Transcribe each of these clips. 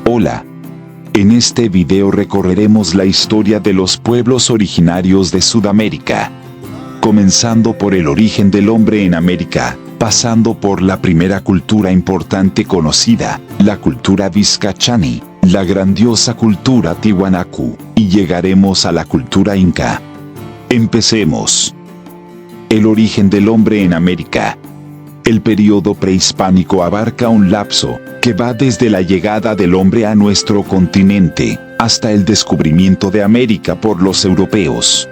Hola. En este video recorreremos la historia de los pueblos originarios de Sudamérica. Comenzando por el origen del hombre en América, pasando por la primera cultura importante conocida, la cultura Vizcachani, la grandiosa cultura Tiwanaku, y llegaremos a la cultura Inca. Empecemos. El origen del hombre en América. El período prehispánico abarca un lapso que va desde la llegada del hombre a nuestro continente hasta el descubrimiento de América por los europeos.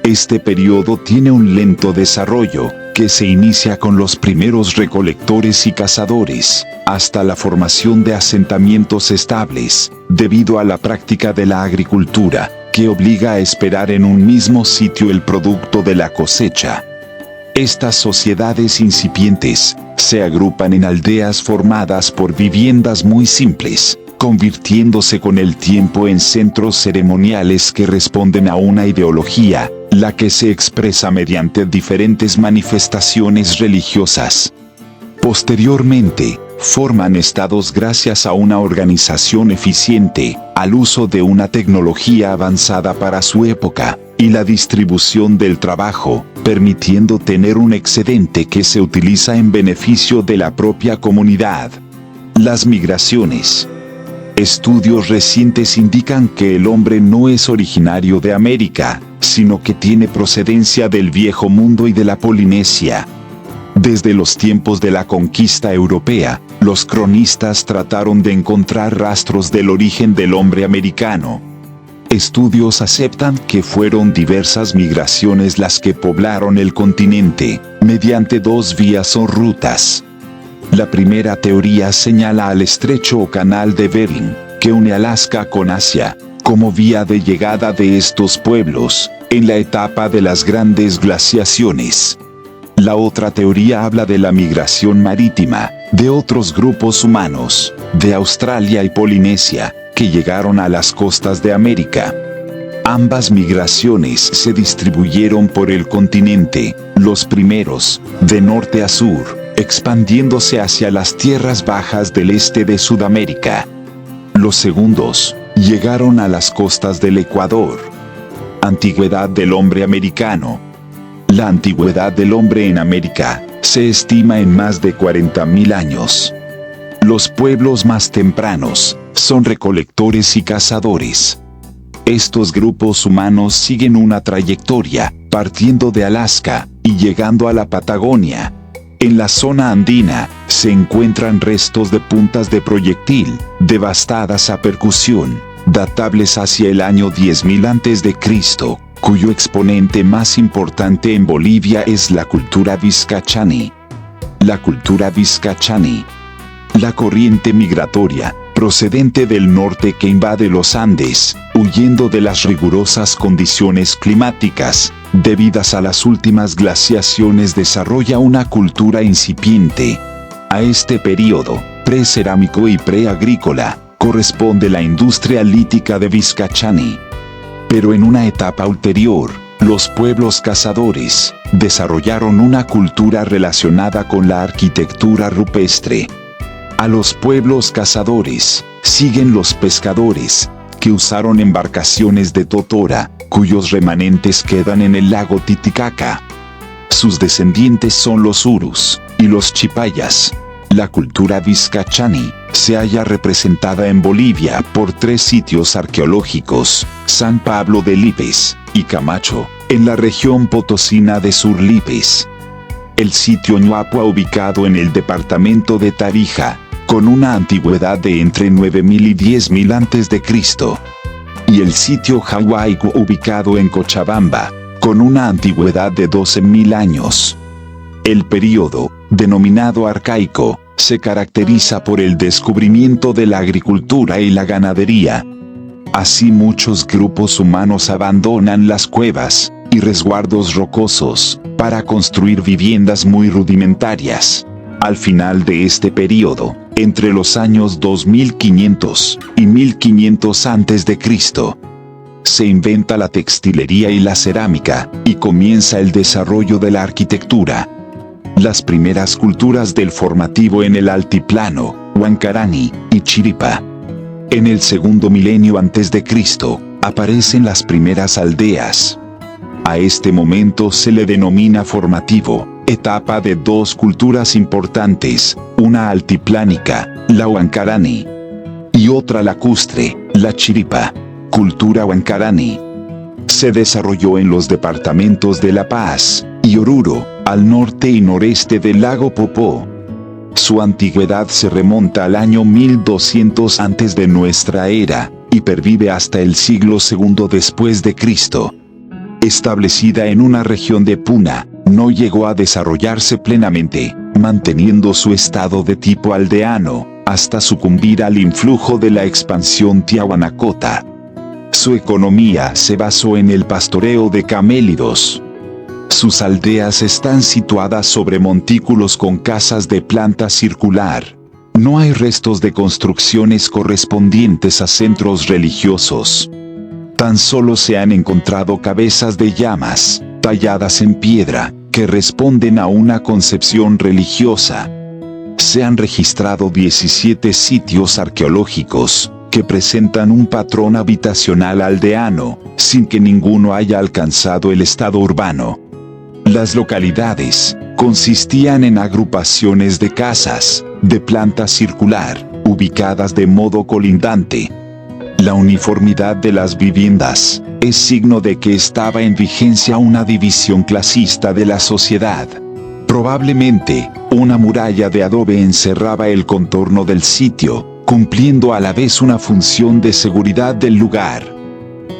Este período tiene un lento desarrollo que se inicia con los primeros recolectores y cazadores, hasta la formación de asentamientos estables, debido a la práctica de la agricultura, que obliga a esperar en un mismo sitio el producto de la cosecha. Estas sociedades incipientes se agrupan en aldeas formadas por viviendas muy simples, convirtiéndose con el tiempo en centros ceremoniales que responden a una ideología, la que se expresa mediante diferentes manifestaciones religiosas. Posteriormente, forman estados gracias a una organización eficiente, al uso de una tecnología avanzada para su época, y la distribución del trabajo, permitiendo tener un excedente que se utiliza en beneficio de la propia comunidad. Las migraciones. Estudios recientes indican que el hombre no es originario de América, sino que tiene procedencia del Viejo Mundo y de la Polinesia. Desde los tiempos de la conquista europea, los cronistas trataron de encontrar rastros del origen del hombre americano. Estudios aceptan que fueron diversas migraciones las que poblaron el continente, mediante dos vías o rutas. La primera teoría señala al estrecho o canal de Bering, que une Alaska con Asia, como vía de llegada de estos pueblos, en la etapa de las grandes glaciaciones. La otra teoría habla de la migración marítima, de otros grupos humanos, de Australia y Polinesia, que llegaron a las costas de América. Ambas migraciones se distribuyeron por el continente, los primeros, de norte a sur, expandiéndose hacia las tierras bajas del este de Sudamérica. Los segundos, llegaron a las costas del Ecuador. Antigüedad del hombre americano. La antigüedad del hombre en América se estima en más de 40.000 años. Los pueblos más tempranos son recolectores y cazadores. Estos grupos humanos siguen una trayectoria, partiendo de Alaska y llegando a la Patagonia. En la zona andina, se encuentran restos de puntas de proyectil, devastadas a percusión, datables hacia el año 10.000 a.C., cuyo exponente más importante en Bolivia es la cultura Vizcachani. La cultura Vizcachani. La corriente migratoria, procedente del norte que invade los Andes, huyendo de las rigurosas condiciones climáticas, debidas a las últimas glaciaciones, desarrolla una cultura incipiente. A este período, precerámico y preagrícola, corresponde la industria lítica de Vizcachani. Pero en una etapa ulterior, los pueblos cazadores desarrollaron una cultura relacionada con la arquitectura rupestre. A los pueblos cazadores siguen los pescadores, que usaron embarcaciones de totora, cuyos remanentes quedan en el lago Titicaca. Sus descendientes son los urus y los chipayas. La cultura Vizcachani se halla representada en Bolivia por 3 sitios arqueológicos: San Pablo de Lipes y Camacho, en la región potosina de Surlipes. El sitio Ñuapua, ubicado en el departamento de Tarija, con una antigüedad de entre 9.000 y 10.000 a.C. Y el sitio Huayco, ubicado en Cochabamba, con una antigüedad de 12.000 años. El período, denominado arcaico, se caracteriza por el descubrimiento de la agricultura y la ganadería. Así muchos grupos humanos abandonan las cuevas y resguardos rocosos para construir viviendas muy rudimentarias. Al final de este período, entre los años 2500 y 1500 a.C., se inventa la textilería y la cerámica, y comienza el desarrollo de la arquitectura. Las primeras culturas del formativo en el altiplano, Huancarani y Chiripa. En el segundo milenio antes de Cristo, aparecen las primeras aldeas. A este momento se le denomina formativo, etapa de dos culturas importantes, una altiplánica, la Huancarani, y otra lacustre, la Chiripa, cultura Huancarani. Se desarrolló en los departamentos de La Paz y Oruro, al norte y noreste del lago Popó. Su antigüedad se remonta al año 1200 antes de nuestra era, y pervive hasta el siglo II después de Cristo. Establecida en una región de Puna, no llegó a desarrollarse plenamente, manteniendo su estado de tipo aldeano, hasta sucumbir al influjo de la expansión tiahuanacota. Su economía se basó en el pastoreo de camélidos. Sus aldeas están situadas sobre montículos con casas de planta circular. No hay restos de construcciones correspondientes a centros religiosos. Tan solo se han encontrado cabezas de llamas, talladas en piedra, que responden a una concepción religiosa. Se han registrado 17 sitios arqueológicos, que presentan un patrón habitacional aldeano, sin que ninguno haya alcanzado el estado urbano. Las localidades consistían en agrupaciones de casas, de planta circular, ubicadas de modo colindante. La uniformidad de las viviendas es signo de que estaba en vigencia una división clasista de la sociedad. Probablemente, una muralla de adobe encerraba el contorno del sitio, cumpliendo a la vez una función de seguridad del lugar.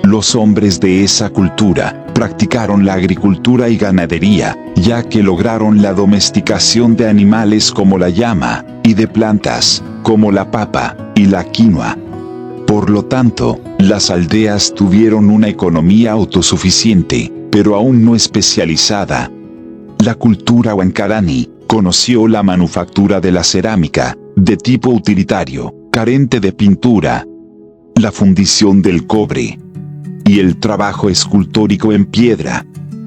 Los hombres de esa cultura practicaron la agricultura y ganadería, ya que lograron la domesticación de animales como la llama, y de plantas, como la papa y la quinoa. Por lo tanto, las aldeas tuvieron una economía autosuficiente, pero aún no especializada. La cultura Huancarani conoció la manufactura de la cerámica, de tipo utilitario, carente de pintura, la fundición del cobre y el trabajo escultórico en piedra.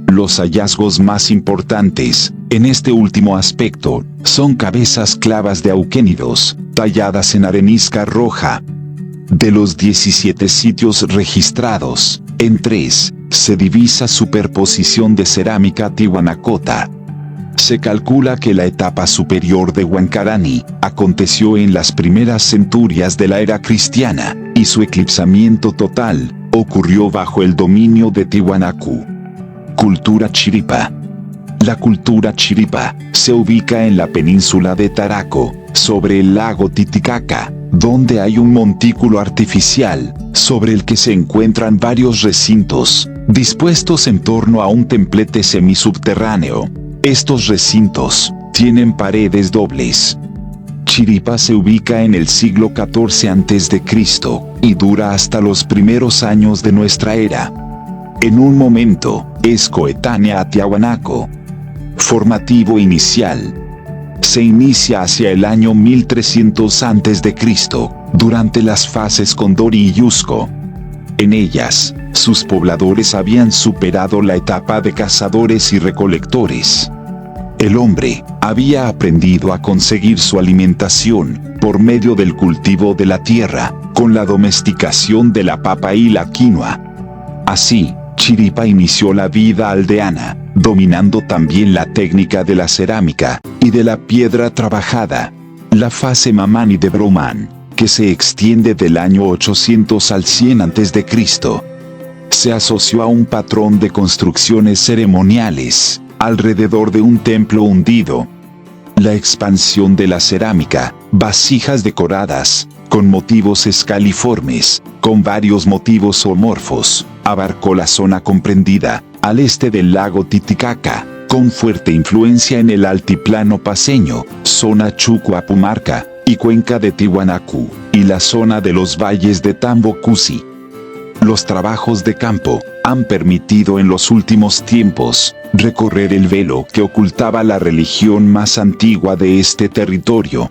Los hallazgos más importantes, en este último aspecto, son cabezas clavas de auquénidos, talladas en arenisca roja. De los 17 sitios registrados, en 3, se divisa superposición de cerámica tihuanacota. Se calcula que la etapa superior de Huancarani aconteció en las primeras centurias de la era cristiana, y su eclipsamiento total ocurrió bajo el dominio de Tiwanaku. Cultura Chiripa. La cultura Chiripa se ubica en la península de Taraco, sobre el lago Titicaca, donde hay un montículo artificial, sobre el que se encuentran varios recintos, dispuestos en torno a un templete semisubterráneo. Estos recintos tienen paredes dobles. Chiripa se ubica en el siglo XIV a.C. y dura hasta los primeros años de nuestra era. En un momento, es coetánea a Tiahuanaco. Formativo inicial. Se inicia hacia el año 1300 a.C., durante las fases Condori y Yusco. En ellas, sus pobladores habían superado la etapa de cazadores y recolectores. El hombre había aprendido a conseguir su alimentación por medio del cultivo de la tierra, con la domesticación de la papa y la quinoa. Así, Chiripa inició la vida aldeana, dominando también la técnica de la cerámica y de la piedra trabajada. La fase Mamani de Brahman, que se extiende del año 800 al 100 a.C., se asoció a un patrón de construcciones ceremoniales alrededor de un templo hundido. La expansión de la cerámica, vasijas decoradas, con motivos escaliformes, con varios motivos zoomorfos, abarcó la zona comprendida al este del lago Titicaca, con fuerte influencia en el altiplano paceño, zona Chucuapumarca y cuenca de Tiwanaku, y la zona de los valles de Tambocusi. Los trabajos de campo han permitido en los últimos tiempos recorrer el velo que ocultaba la religión más antigua de este territorio.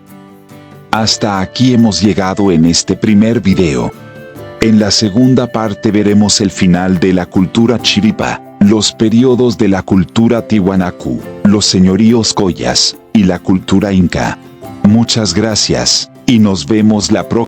Hasta aquí hemos llegado en este primer video. En la segunda parte veremos el final de la cultura Chiripa, los periodos de la cultura Tiwanaku, los señoríos Collas y la cultura Inca. Muchas gracias, y nos vemos la próxima.